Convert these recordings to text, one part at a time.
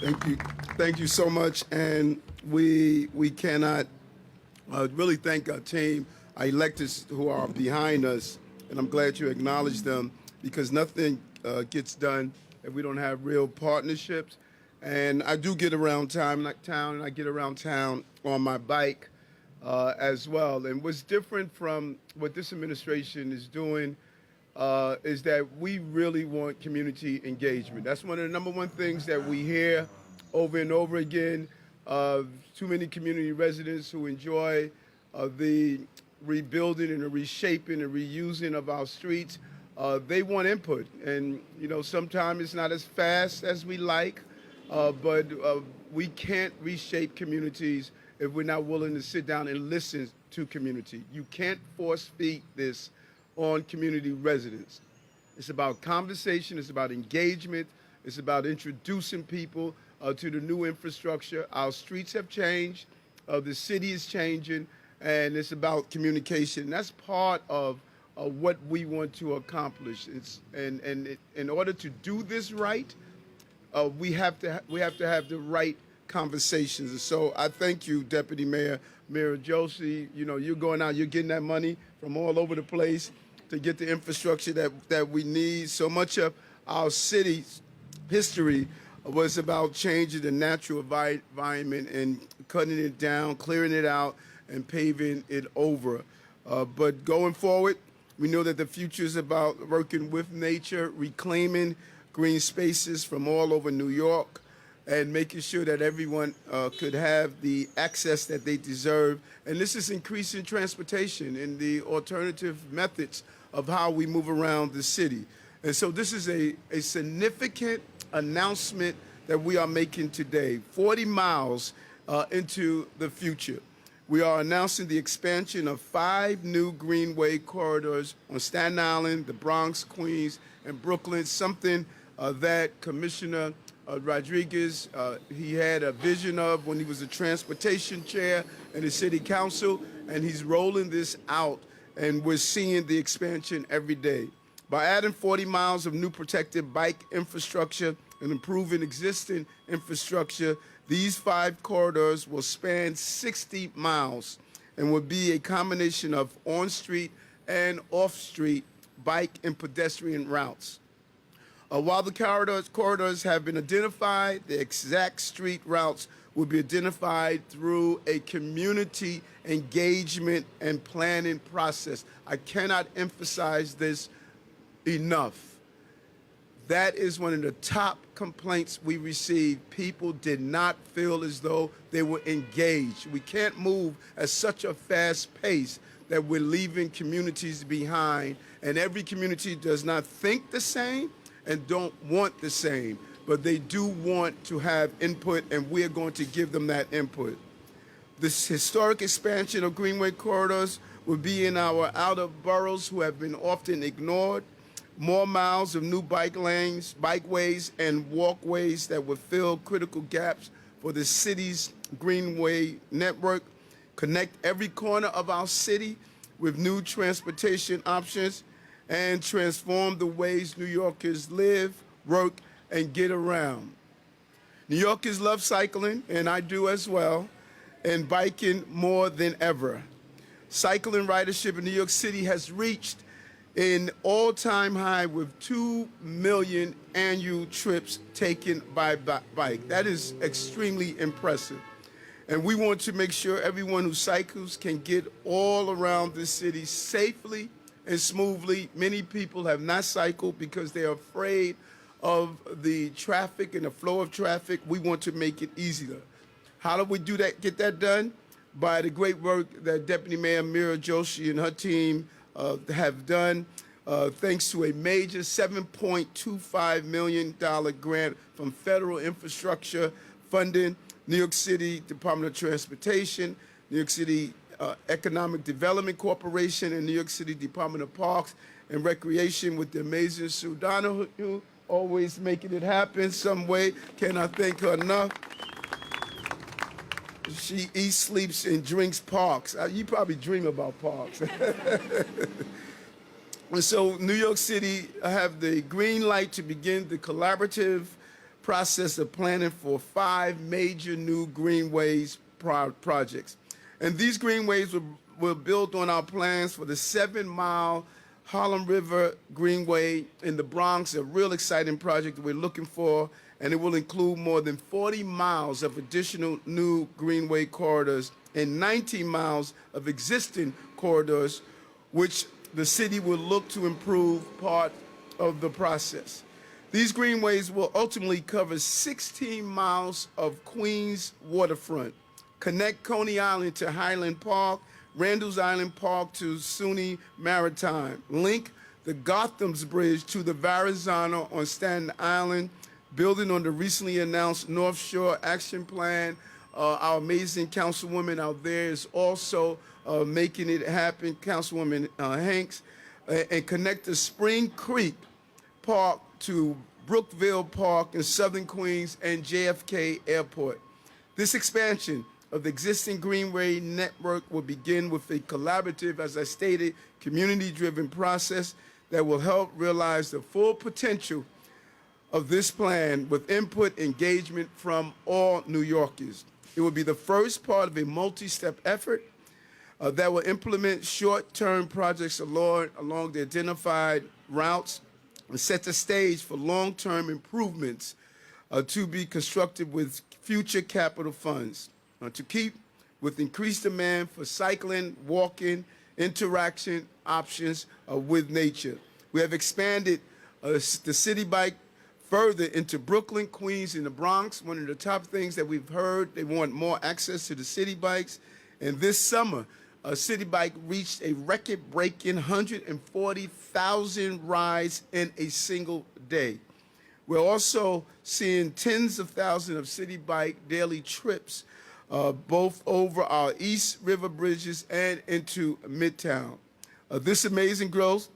Thank you. Thank you so much. And we cannot really thank our team, our electeds who are behind us. And I'm glad you acknowledge them because nothing gets done if we don't have real partnerships. And I do get around town, and I get around town on my bike as well. And what's different from what this administration is doing is that we really want community engagement. That's one of the #1 things that we hear over and over again. Too many community residents who enjoy the rebuilding and the reshaping and reusing of our streets. They want input, and sometimes it's not as fast as we like, but we can't reshape communities if we're not willing to sit down and listen to community. You can't force feed this on community residents. It's about conversation, it's about engagement, it's about introducing people to the new infrastructure. Our streets have changed, the city is changing, and it's about communication. That's part of what we want to accomplish. In order to do this right, we have to have the right conversations. And so I thank you, Deputy Mayor Joshi. You're going out, you're getting that money from all over the place to get the infrastructure that we need. So much of our city's history was about changing the natural environment and cutting it down, clearing it out, and paving it over. But going forward, we know that the future is about working with nature, reclaiming green spaces from all over New York, and making sure that everyone could have the access that they deserve. And this is increasing transportation and the alternative methods of how we move around the city. And so this is a significant announcement that we are making today, 40 miles into the future. We are announcing the expansion of 5 new Greenway corridors on Staten Island, the Bronx, Queens, and Brooklyn, something that Commissioner Rodriguez, he had a vision of when he was a transportation chair in the city council, and he's rolling this out, and we're seeing the expansion every day. By adding 40 miles of new protected bike infrastructure and improving existing infrastructure, these 5 corridors will span 60 miles and will be a combination of on-street and off-street bike and pedestrian routes. While the corridors have been identified, the exact street routes will be identified through a community engagement and planning process. I cannot emphasize this enough. That is one of the top complaints we received. People did not feel as though they were engaged. We can't move at such a fast pace that we're leaving communities behind, and every community does not think the same and don't want the same, but they do want to have input, and we're going to give them that input. This historic expansion of Greenway corridors will be in our outer boroughs who have been often ignored. More miles of new bike lanes, bikeways, and walkways that will fill critical gaps for the city's Greenway network, connect every corner of our city with new transportation options, and transform the ways New Yorkers live, work, and get around. New Yorkers love cycling, and I do as well, and biking more than ever. Cycling ridership in New York City has reached an all-time high with 2 million annual trips taken by bike. That is extremely impressive. And we want to make sure everyone who cycles can get all around the city safely and smoothly. Many people have not cycled because they're afraid of the traffic and the flow of traffic. We want to make it easier. How do we do that? Get that done? By the great work that Deputy Mayor Joshi and her team have done, thanks to a major $7.25 million grant from federal infrastructure funding, New York City Department of Transportation, New York City Economic Development Corporation, and New York City Department of Parks and Recreation with the amazing Sue Donahue, always making it happen some way. Cannot thank her enough. She eats, sleeps, and drinks parks. You probably dream about parks. And so New York City have the green light to begin the collaborative process of planning for 5 major new greenways projects. And these greenways will build on our plans for the 7-mile Harlem River Greenway in the Bronx, a real exciting project that we're looking for, and it will include more than 40 miles of additional new greenway corridors and 19 miles of existing corridors, which the city will look to improve part of the process. These greenways will ultimately cover 16 miles of Queens waterfront, connect Coney Island to Highland Park, Randall's Island Park to SUNY Maritime, link the Gotham's Bridge to the Verrazano on Staten Island, building on the recently announced North Shore Action Plan. Our amazing councilwoman out there is also making it happen, Councilwoman Hanks, and connect the Spring Creek Park to Brookville Park in Southern Queens and JFK Airport. This expansion of the existing Greenway network will begin with a collaborative, as I stated, community-driven process that will help realize the full potential of this plan with input engagement from all New Yorkers. It will be the first part of a multi-step effort that will implement short-term projects along the identified routes and set the stage for long-term improvements to be constructed with future capital funds. To keep with increased demand for cycling, walking, interaction options with nature. We have expanded the city bike further into Brooklyn, Queens, and the Bronx. One of the top things that we've heard, they want more access to the city bikes. And this summer, City Bike reached a record-breaking 140,000 rides in a single day. We're also seeing tens of thousands of City Bike daily trips both over our East River bridges and into Midtown. This amazing growth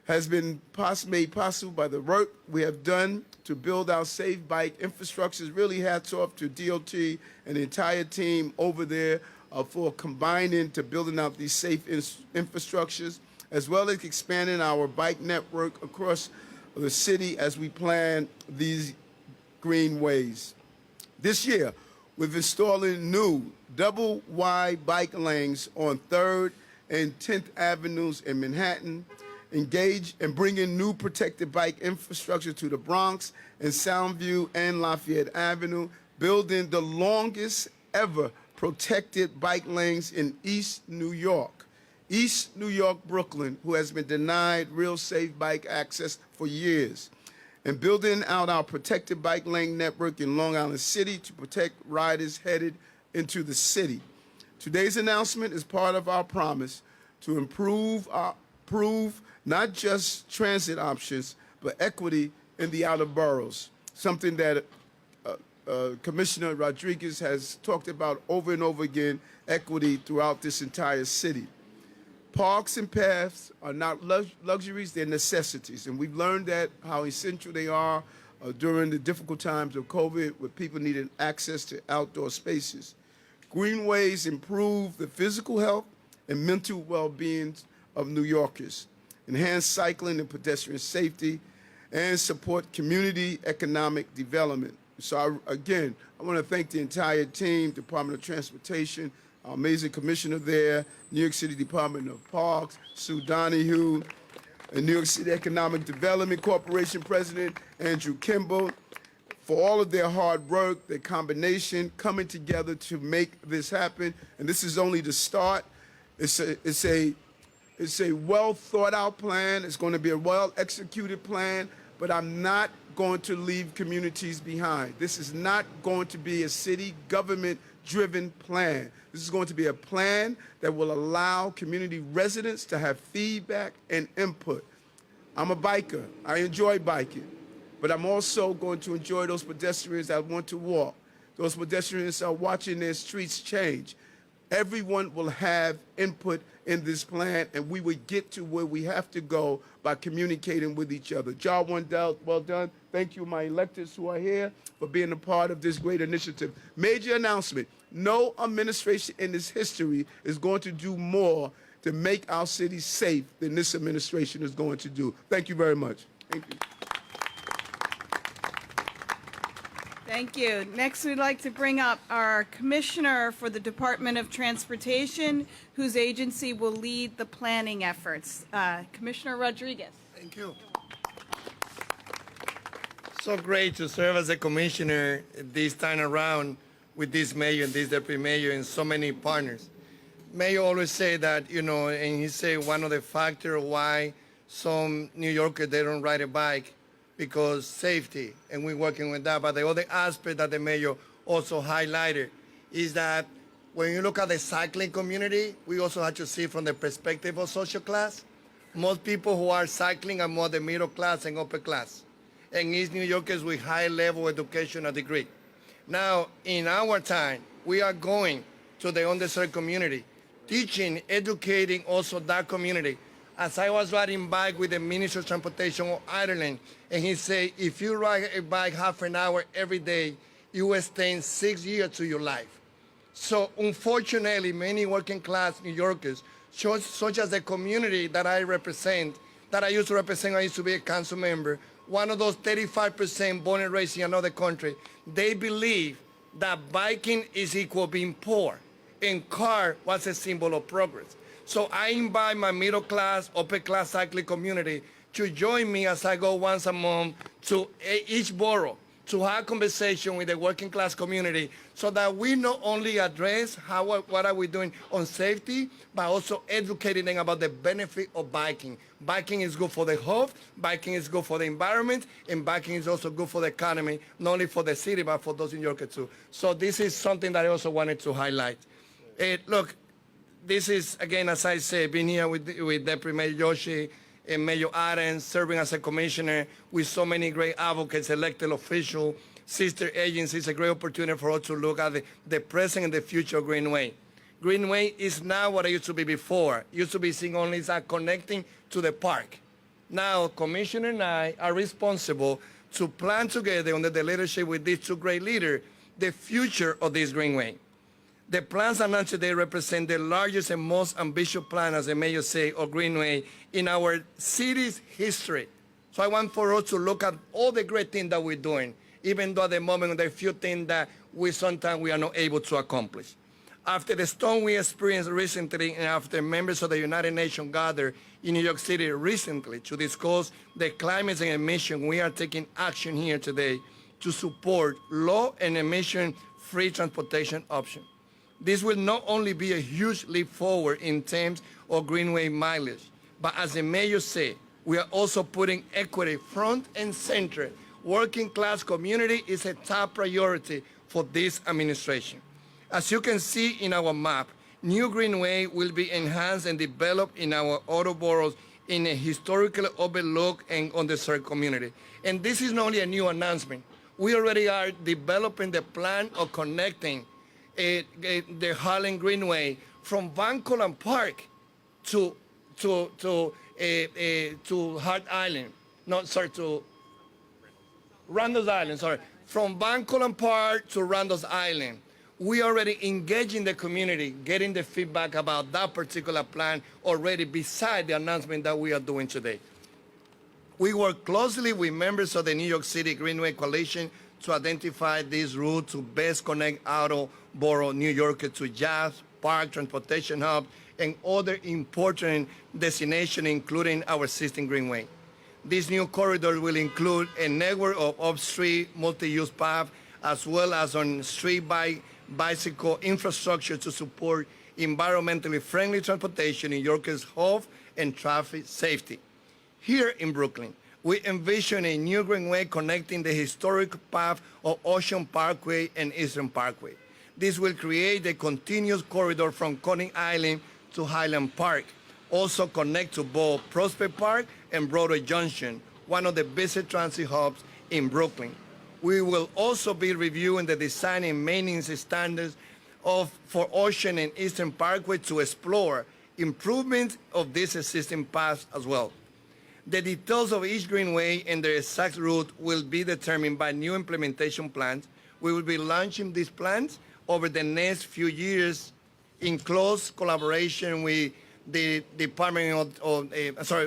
has been made possible by the work we have done to build our safe bike infrastructures. Really hats off to DOT and the entire team over there for combining to building out these safe infrastructures, as well as expanding our bike network across the city as we plan these greenways. This year, we're installing new double-wide bike lanes on 3rd and 10th Avenues in Manhattan, engage and bring in new protected bike infrastructure to the Bronx and Soundview and Lafayette Avenue, building the longest ever protected bike lanes in East New York. East New York, Brooklyn, who has been denied real safe bike access for years, and building out our protected bike lane network in Long Island City to protect riders headed into the city. Today's announcement is part of our promise to improve not just transit options, but equity in the outer boroughs, something that Commissioner Rodriguez has talked about over and over again, equity throughout this entire city. Parks and paths are not luxuries, they're necessities. And we've learned that, how essential they are during the difficult times of COVID, where people needed access to outdoor spaces. Greenways improve the physical health and mental well-being of New Yorkers, enhance cycling and pedestrian safety, and support community economic development. So again, I want to thank the entire team, Department of Transportation, our amazing commissioner there, New York City Department of Parks, Sue Donahue, and New York City Economic Development Corporation President Andrew Kimball, for all of their hard work, their combination, coming together to make this happen. And this is only the start. It's a well thought out plan. It's going to be a well executed plan, but I'm not going to leave communities behind. This is not going to be a city government driven plan. This is going to be a plan that will allow community residents to have feedback and input. I'm a biker. I enjoy biking, but I'm also going to enjoy those pedestrians that want to walk. Those pedestrians are watching their streets change. Everyone will have input in this plan, and we will get to where we have to go by communicating with each other. Job well done. Thank you, my electeds who are here, for being a part of this great initiative. Major announcement: no administration in its history is going to do more to make our city safe than this administration is going to do. Thank you very much. Thank you. Thank you. Next, we'd like to bring up our Commissioner for the Department of Transportation, whose agency will lead the planning efforts. Commissioner Rodriguez. Thank you. So great to serve as a commissioner this time around with this mayor and this deputy mayor and so many partners. Mayor always say that, and he say one of the factors why some New Yorkers, they don't ride a bike because safety, and we're working with that. But the other aspect that the mayor also highlighted is that when you look at the cycling community, we also have to see from the perspective of social class. Most people who are cycling are more the middle class and upper class, and it's New Yorkers with high level educational degree. Now, in our time, we are going to the underserved community, teaching, educating also that community. As I was riding bike with the Minister of Transportation of Ireland, and he said, if you ride a bike half an hour every day, you will extend 6 years to your life. So unfortunately, many working class New Yorkers, such as the community that I represent, that I used to represent, I used to be a council member, one of those 35% born and raised in another country, they believe that biking is equal being poor, and car was a symbol of progress. So I invite my middle class, upper class cycling community to join me as I go once a month to each borough to have conversation with the working class community so that we not only address what are we doing on safety, but also educating them about the benefit of biking. Biking is good for the health, biking is good for the environment, and biking is also good for the economy, not only for the city, but for those in New York too. So this is something that I also wanted to highlight. Look, this is, again, as I say, being here with Deputy Mayor Yoshi and Mayor Adams, serving as a commissioner with so many great advocates, elected officials, sister agencies, a great opportunity for us to look at the present and the future of Greenway. Greenway is now what it used to be before. It used to be seen only as connecting to the park. Now, Commissioner and I are responsible to plan together under the leadership with these two great leaders the future of this Greenway. The plans announced today represent the largest and most ambitious plan, as the mayor said, of Greenway in our city's history. So I want for us to look at all the great things that we're doing, even though at the moment there are a few things that sometimes we are not able to accomplish. After the storm we experienced recently, and after members of the United Nations gathered in New York City recently to discuss the climate and emission, we are taking action here today to support low and emission-free transportation options. This will not only be a huge leap forward in terms of Greenway mileage, but as the mayor said, we are also putting equity front and center. Working class community is a top priority for this administration. As you can see in our map, New Greenway will be enhanced and developed in our outer boroughs in a historically overlooked and underserved community. And this is not only a new announcement. We already are developing the plan of connecting the Harlem Greenway from Van Cortlandt Park to Hart Island. No, sorry, to Randall's Island. Sorry, from Van Cortlandt Park to Randall's Island. We already engaging the community, getting the feedback about that particular plan already beside the announcement that we are doing today. We work closely with members of the New York City Greenway Coalition to identify this route to best connect outer borough New Yorkers to jobs, park, transportation hubs, and other important destinations, including our existing Greenway. This new corridor will include a network of off-street multi-use paths, as well as on-street bicycle infrastructure to support environmentally friendly transportation in New Yorkers' health and traffic safety. Here in Brooklyn, we envision a new Greenway connecting the historic path of Ocean Parkway and Eastern Parkway. This will create a continuous corridor from Coney Island to Highland Park, also connect to both Prospect Park and Broadway Junction, one of the busiest transit hubs in Brooklyn. We will also be reviewing the design and maintenance standards for Ocean and Eastern Parkway to explore improvements of this existing paths as well. The details of each Greenway and their exact route will be determined by new implementation plans. We will be launching these plans over the next few years in close collaboration with the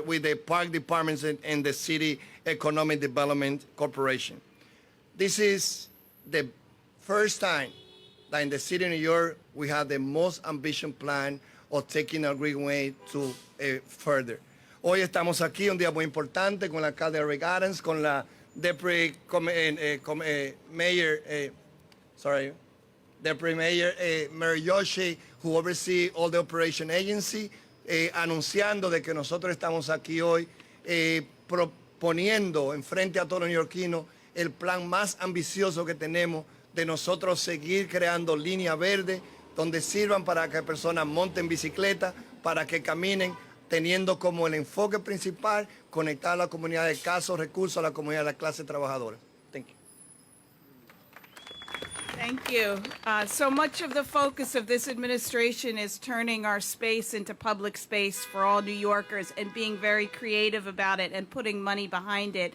with the park departments and the City Economic Development Corporation. This is the first time that in the city of New York, we have the most ambitious plan of taking our Greenway to further. Hoy estamos aquí, un día muy importante, con el alcalde Rick Adams, con la Deputy Mayor, Deputy Mayor Mayor Yoshi, who oversee all the operation agency, anunciando de que nosotros estamos aquí hoy proponiendo en frente a todos los neoyorquinos el plan más ambicioso que tenemos de nosotros seguir creando líneas verdes donde sirvan para que personas monten bicicleta, para que caminen, teniendo como el enfoque principal conectar a la comunidad de escasos recursos a la comunidad de la clase trabajadora. Thank you. Thank you. So much of the focus of this administration is turning our space into public space for all New Yorkers and being very creative about it and putting money behind it.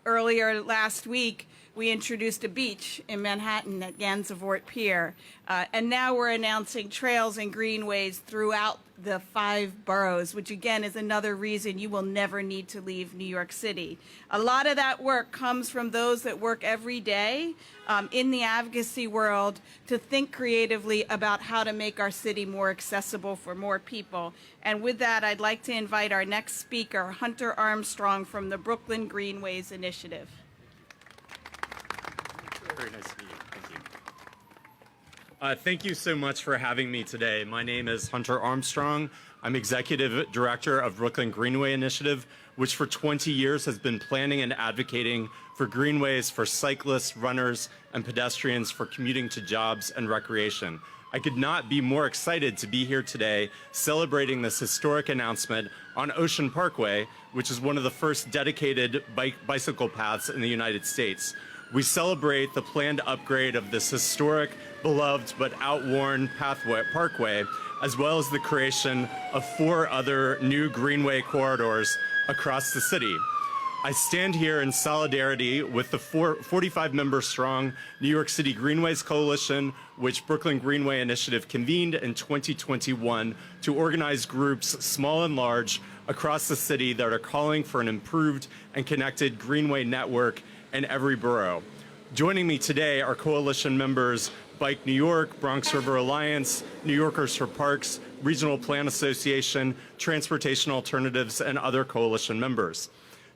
Earlier last week, we introduced a beach in Manhattan at Gansevoort Pier, and now we're announcing trails and greenways throughout the 5 boroughs, which again is another reason you will never need to leave New York City. A lot of that work comes from those that work every day in the advocacy world to think creatively about how to make our city more accessible for more people. And with that, I'd like to invite our next speaker, Hunter Armstrong from the Brooklyn Greenways Initiative. Very nice to meet you. Thank you. Thank you so much for having me today. My name is Hunter Armstrong. I'm Executive Director of Brooklyn Greenway Initiative, which for 20 years has been planning and advocating for greenways for cyclists, runners, and pedestrians for commuting to jobs and recreation. I could not be more excited to be here today celebrating this historic announcement on Ocean Parkway, which is one of the first dedicated bicycle paths in the United States. We celebrate the planned upgrade of this historic, beloved, but outworn parkway, as well as the creation of 4 other new greenway corridors across the city. I stand here in solidarity with the 45-member strong New York City Greenways Coalition, which Brooklyn Greenway Initiative convened in 2021 to organize groups, small and large, across the city that are calling for an improved and connected greenway network in every borough. Joining me today are coalition members Bike New York, Bronx River Alliance, New Yorkers for Parks, Regional Plan Association, Transportation Alternatives, and other coalition members.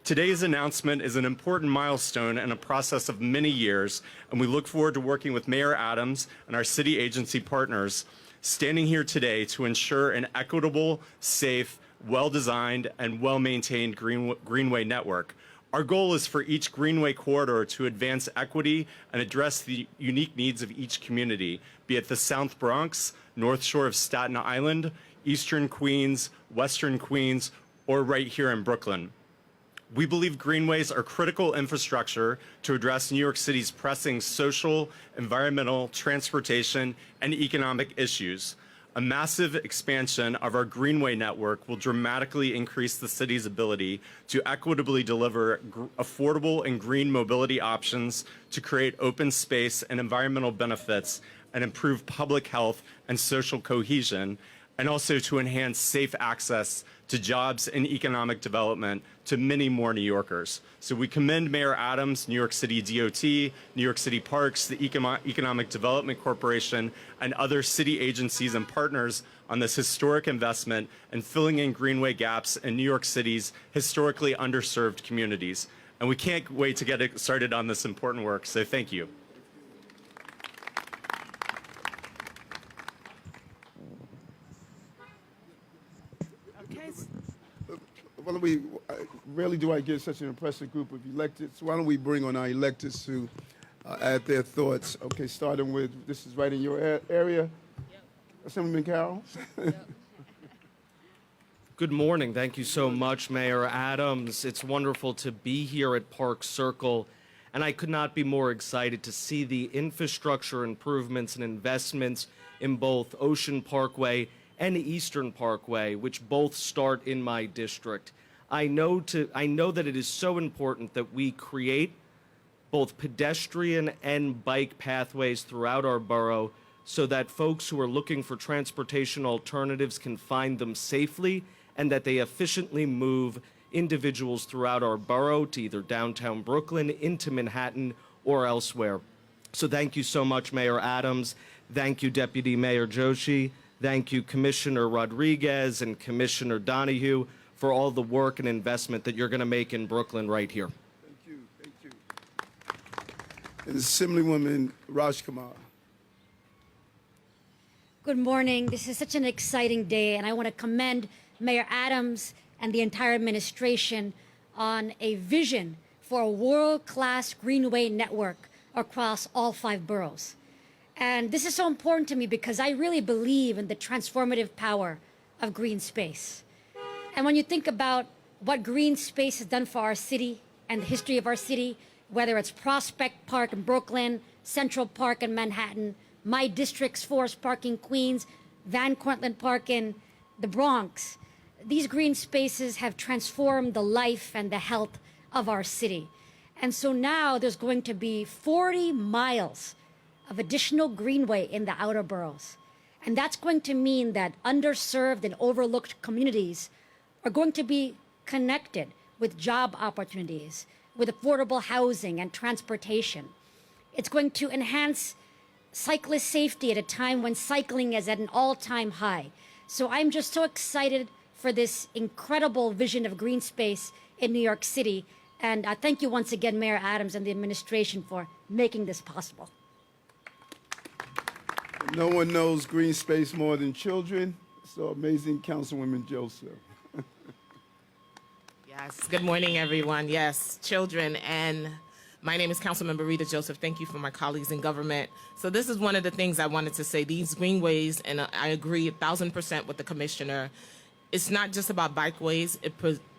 Today's announcement is an important milestone in a process of many years, and we look forward to working with Mayor Adams and our city agency partners standing here today to ensure an equitable, safe, well-designed, and well-maintained greenway network. Our goal is for each greenway corridor to advance equity and address the unique needs of each community, be it the South Bronx, North Shore of Staten Island, Eastern Queens, Western Queens, or right here in Brooklyn. We believe greenways are critical infrastructure to address New York City's pressing social, environmental, transportation, and economic issues. A massive expansion of our greenway network will dramatically increase the city's ability to equitably deliver affordable and green mobility options to create open space and environmental benefits and improve public health and social cohesion, and also to enhance safe access to jobs and economic development to many more New Yorkers. So we commend Mayor Adams, New York City DOT, New York City Parks, the Economic Development Corporation, and other city agencies and partners on this historic investment in filling in greenway gaps in New York City's historically underserved communities. And we can't wait to get started on this important work, so thank you. Why don't we, rarely do I get such an impressive group of electeds. Why don't we bring on our electeds to add their thoughts? Okay, starting with, this is right in your area. Yep. Assemblyman Carroll. Yep. Good morning. Thank you so much, Mayor Adams. It's wonderful to be here at Park Circle, and I could not be more excited to see the infrastructure improvements and investments in both Ocean Parkway and Eastern Parkway, which both start in my district. I know that it is so important that we create both pedestrian and bike pathways throughout our borough so that folks who are looking for transportation alternatives can find them safely and that they efficiently move individuals throughout our borough to either downtown Brooklyn, into Manhattan, or elsewhere. So thank you so much, Mayor Adams. Thank you, Deputy Mayor Joshi. Thank you, Commissioner Rodriguez and Commissioner Donahue, for all the work and investment that you're going to make in Brooklyn right here. Thank you. Thank you. And Assemblywoman Raj Kumar. Good morning. This is such an exciting day, and I want to commend Mayor Adams and the entire administration on a vision for a world-class Greenway network across all 5 boroughs. And this is so important to me because I really believe in the transformative power of green space. And when you think about what green space has done for our city and the history of our city, whether it's Prospect Park in Brooklyn, Central Park in Manhattan, my district's Forest Park in Queens, Van Cortlandt Park in the Bronx, these green spaces have transformed the life and the health of our city. And so now there's going to be 40 miles of additional greenway in the outer boroughs. And that's going to mean that underserved and overlooked communities are going to be connected with job opportunities, with affordable housing and transportation. It's going to enhance cyclist safety at a time when cycling is at an all-time high. So I'm just so excited for this incredible vision of green space in New York City. And thank you once again, Mayor Adams and the administration, for making this possible. No one knows green space more than children. So amazing, Councilwoman Joseph. Yes, good morning, everyone. Yes, children. And my name is Councilmember Rita Joseph. Thank you for my colleagues in government. So this is one of the things I wanted to say. These greenways, and I agree 1,000% with the commissioner, it's not just about bikeways.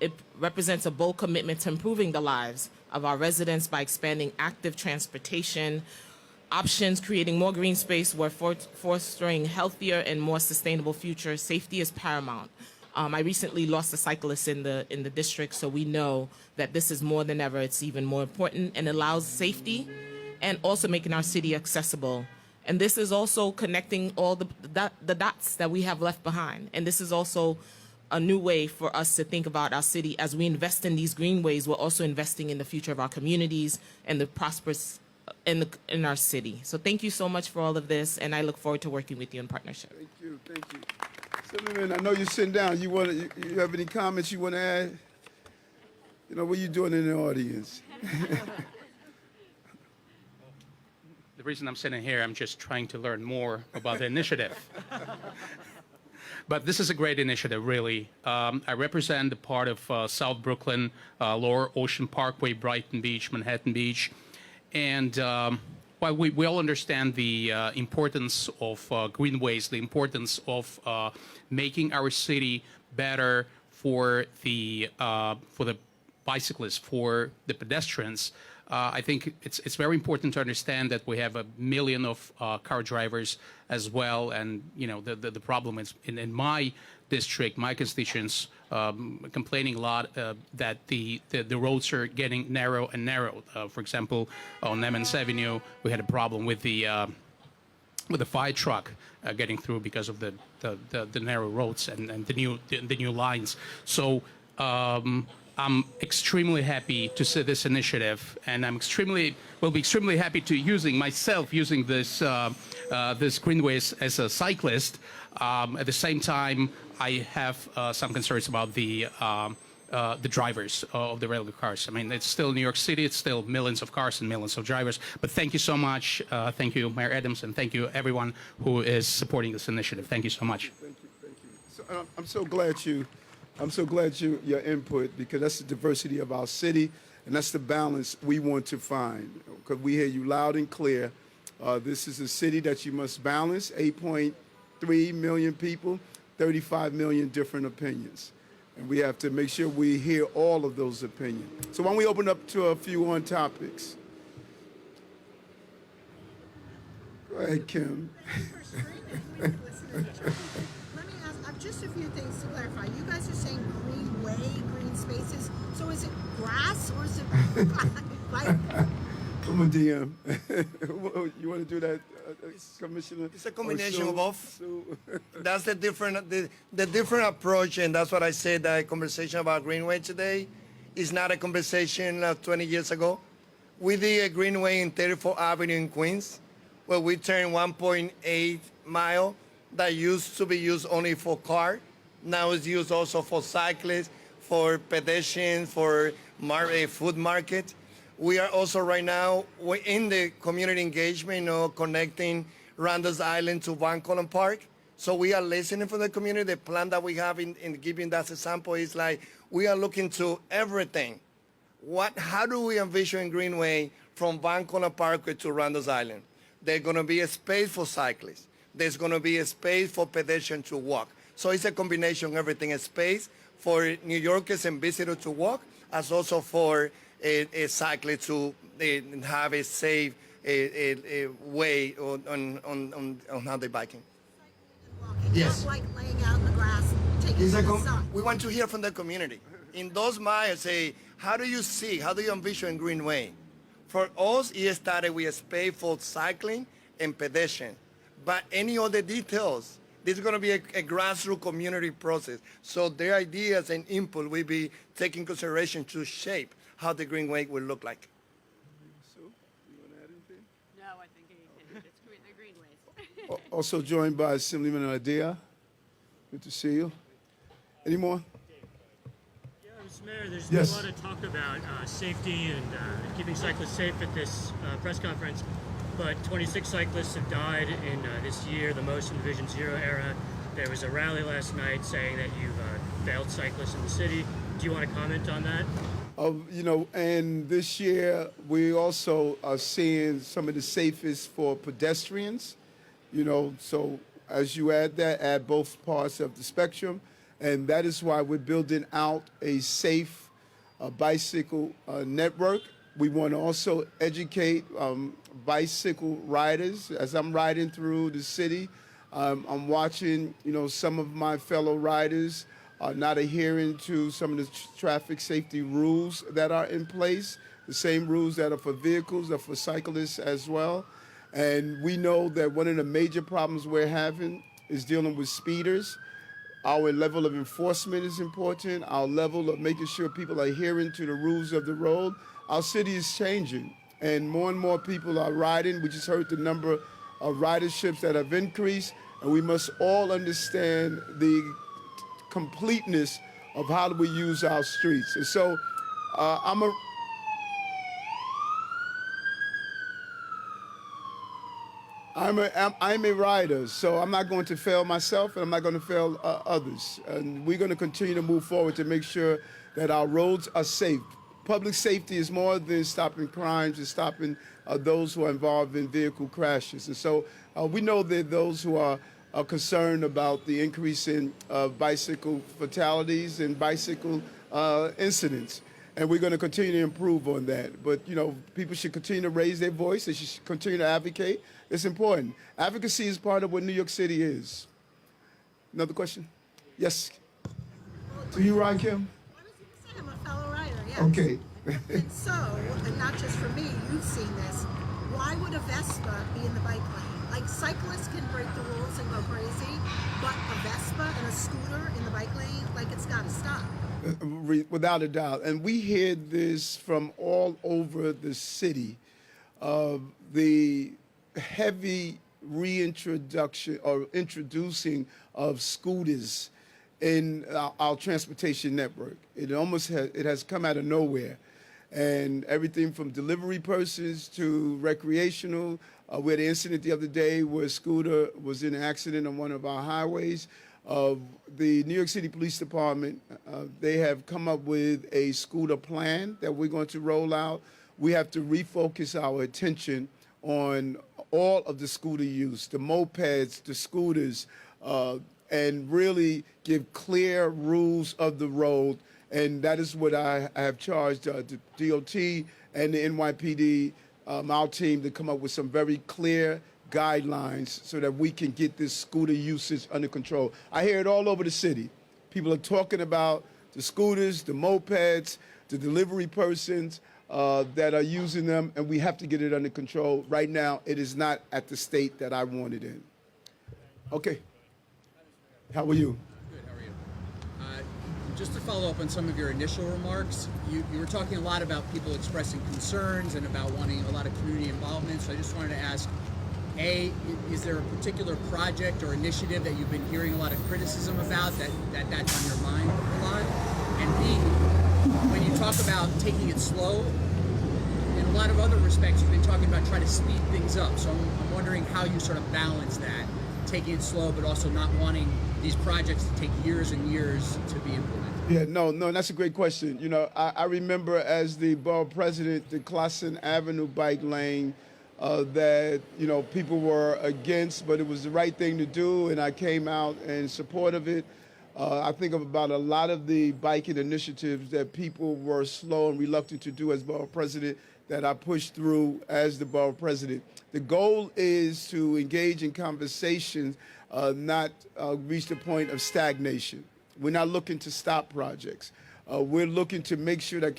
It represents a bold commitment to improving the lives of our residents by expanding active transportation options, creating more green space. We're fostering healthier and more sustainable future. Safety is paramount. I recently lost a cyclist in the district, so we know that this is more than ever. It's even more important and allows safety and also making our city accessible. And this is also connecting all the dots that we have left behind. And this is also a new way for us to think about our city. As we invest in these greenways, we're also investing in the future of our communities and the prosperous in our city. So thank you so much for all of this, and I look forward to working with you in partnership. Thank you. Thank you. Assemblyman, I know you're sitting down. You have any comments you want to add? You know, what are you doing in the audience? The reason I'm sitting here, I'm just trying to learn more about the initiative. But this is a great initiative, really. I represent the part of South Brooklyn, Lower Ocean Parkway, Brighton Beach, Manhattan Beach. And while we all understand the importance of greenways, the importance of making our city better for the bicyclists, for the pedestrians, I think it's very important to understand that we have 1 million of car drivers as well, and you know the problem is in my district, my constituents complaining a lot that the roads are getting narrow and narrow. For example, on Emmons Avenue, we had a problem with the fire truck getting through because of the narrow roads and the new lines. So. I'm extremely happy to see this initiative, and will be extremely happy to using this this greenways as a cyclist. At the same time, I have some concerns about the drivers of the railway cars. I mean, it's still New York City. It's still millions of cars and millions of drivers. But thank you so much. Thank you, Mayor Adams, and thank you everyone who is supporting this initiative. Thank you so much. Thank you. Thank you. So, I'm so glad your input, because that's the diversity of our city, and that's the balance we want to find. Because we hear you loud and clear. This is a city that you must balance. 8.3 million people, 35 million different opinions. And we have to make sure we hear all of those opinions. So why don't we open up to a few on topics? Go ahead, Kim. Let me ask just a few things to clarify. You guys are saying greenway, green spaces. So is it grass or is it like? Come on, DM. You want to do that, Commissioner? It's a combination Sue? of both. Sue? That's the different approach, and that's what I said. That conversation about Greenway today is not a conversation of 20 years ago. We did a Greenway in 34th Avenue in Queens, where we turned 1.8 mile that used to be used only for car. Now it's used also for cyclists, for pedestrians, for food market. We are also right now we're in the community engagement, connecting Randall's Island to Van Cullen Park. So we are listening for the community. The plan that we have in giving that example is like we are looking to everything. How do we envision Greenway from Van Cullen Parkway to Randall's Island? There's going to be a space for cyclists. There's going to be a space for pedestrians to walk. So it's a combination of everything, a space for New Yorkers and visitors to walk, as also for a cyclist to have a safe way on how they're biking. Yes. Not like laying out in the grass and taking the sun. We want to hear from the community. In those miles, say, how do you envision Greenway? For us, it started with a space for cycling and pedestrian. But any other details, this is going to be a grassroots community process. So their ideas and input will be taken consideration to shape how the Greenway will look like. Sue, you want to add anything? No, I think it's the Greenways. Also joined by Assemblyman Adea. Good to see you. Any more? Yeah, Mr. Mayor, there's Yes. been a lot of talk about safety and keeping cyclists safe at this press conference, but 26 cyclists have died in this year, the most in the Vision Zero era. There was a rally last night saying that you've failed cyclists in the city. Do you want to comment on that? And this year we also are seeing some of the safest for pedestrians. So as you add both parts of the spectrum, and that is why we're building out a safe bicycle network. We want to also educate bicycle riders. As I'm riding through the city, I'm watching, some of my fellow riders are not adhering to some of the traffic safety rules that are in place. The same rules that are for vehicles are for cyclists as well. And we know that one of the major problems we're having is dealing with speeders. Our level of enforcement is important. Our level of making sure people are adhering to the rules of the road. Our city is changing, and more people are riding. We just heard the number of riderships that have increased, and we must all understand the completeness of how do we use our streets. And so I'm a rider, so I'm not going to fail myself, and I'm not going to fail others. And we're going to continue to move forward to make sure that our roads are safe. Public safety is more than stopping crimes and stopping those who are involved in vehicle crashes. And so we know that those who are concerned about the increase in bicycle fatalities and bicycle incidents. And we're going to continue to improve on that. But, people should continue to raise their voice. They should continue to advocate. It's important. Advocacy is part of what New York City is. Another question? Yes. Do you ride, Kim? I was going to say I'm a fellow rider, yes. Okay. And so, and not just for me, you've seen this, why would a Vespa be in the bike lane? Like, cyclists can break the rules and go crazy, but a Vespa and a scooter in the bike lane, like, it's got to stop. Without a doubt. And we hear this from all over the city, the heavy reintroduction or introducing of scooters in our transportation network. It has come out of nowhere. And everything from delivery persons to recreational. We had an incident the other day where a scooter was in an accident on one of our highways. The New York City Police Department, they have come up with a scooter plan that we're going to roll out. We have to refocus our attention on all of the scooter use, the mopeds, the scooters, and really give clear rules of the road. And that is what I have charged the DOT and the NYPD, our team, to come up with some very clear guidelines so that we can get this scooter usage under control. I hear it all over the city. People are talking about the scooters, the mopeds, the delivery persons that are using them, and we have to get it under control. Right now, it is not at the state that I want it in. Okay. How are you? Good, how are you? Just to follow up on some of your initial remarks, you were talking a lot about people expressing concerns and about wanting a lot of community involvement. So I just wanted to ask, A, is there a particular project or initiative that you've been hearing a lot of criticism about that's on your mind a lot? And B, when you talk about taking it slow, in a lot of other respects, you've been talking about trying to speed things up. So I'm wondering how you sort of balance that, taking it slow, but also not wanting these projects to take years and years to be implemented. Yeah, no, that's a great question. You know, I remember as the borough president, the Classen Avenue bike lane that, you know, people were against, but it was the right thing to do, and I came out in support of it. I think about a lot of the biking initiatives that people were slow and reluctant to do as borough president that I pushed through as the borough president. The goal is to engage in conversations, not reach the point of stagnation. We're not looking to stop projects. We're looking to make sure that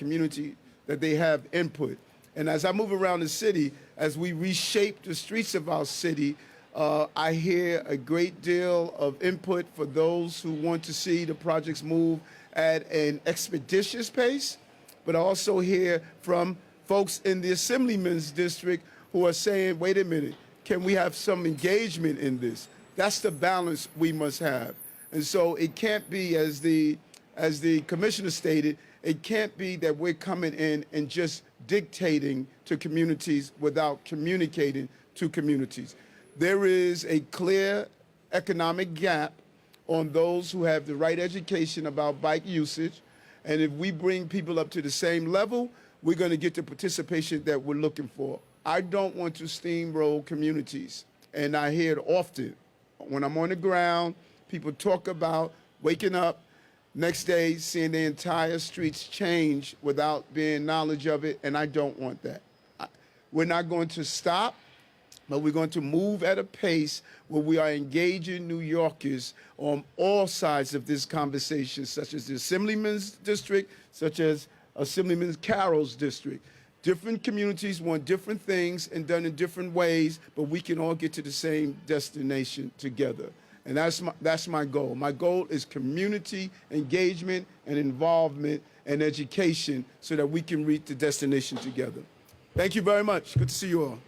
that they have input. And as I move around the city, as we reshape the streets of our city, I hear a great deal of input for those who want to see the projects move at an expeditious pace, but I also hear from folks in the Assemblyman's District who are saying, wait a minute, can we have some engagement in this? That's the balance we must have. And so it can't be, as the commissioner stated, it can't be that we're coming in and just dictating to communities without communicating to communities. There is a clear economic gap on those who have the right education about bike usage. And if we bring people up to the same level, we're going to get the participation that we're looking for. I don't want to steamroll communities. And I hear it often. When I'm on the ground, people talk about waking up, next day seeing the entire streets change without being knowledge of it, and I don't want that. We're not going to stop, but we're going to move at a pace where we are engaging New Yorkers on all sides of this conversation, such as the Assemblyman's District, such as Assemblyman Carroll's district. Different communities want different things and done in different ways, but we can all get to the same destination together. And that's my goal. My goal is community engagement and involvement and education so that we can reach the destination together. Thank you very much. Good to see you all.